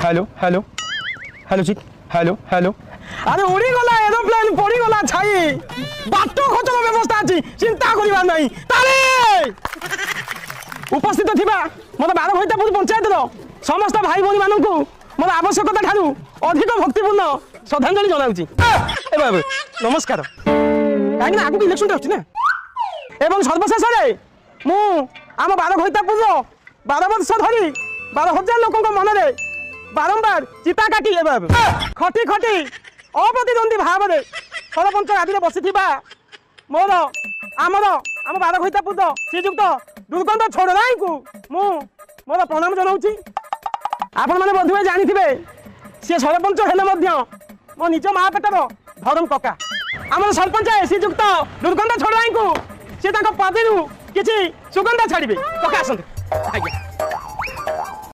Hello hello hello जी hello hello अरे उड़ी गला एरोप्लेन पड़ी गला छाई बाटो खचर व्यवस्था अछि चिंता करिबा नहीं ताले उपस्थित थिबा मोर 12 भइतापुर पंचायत रो समस्त भाई भौणी माननकु मोर आवश्यकता ठारू अधिक भक्तिपूर्ण श्रद्धांजलि जनाउची ए बाबू नमस्कार काहे ना आगु इलेक्शन होछि ना एवं सर्वशेष रे मु आम 12 भइतापुर 12 वर्ष धरी 12,000 लोकक मन रे बारंबार चिता काटी खटी खटी अप्रतिद्वंदी भाव में सरपंच आदि बसी मोर आमर आम 12 भइतापुर श्रीजुक्त दुर्गंध छोड़राई को मु मोर प्रणाम जनाऊँगी। आपण मैंने बोधवे जानी सी सरपंच हेले मो निज माँ पेटर धरम कका आम सरपंच श्रीजुक्त दुर्गंध छोड़राई को सी पदी किसी सुगंध छाड़े कका आसते।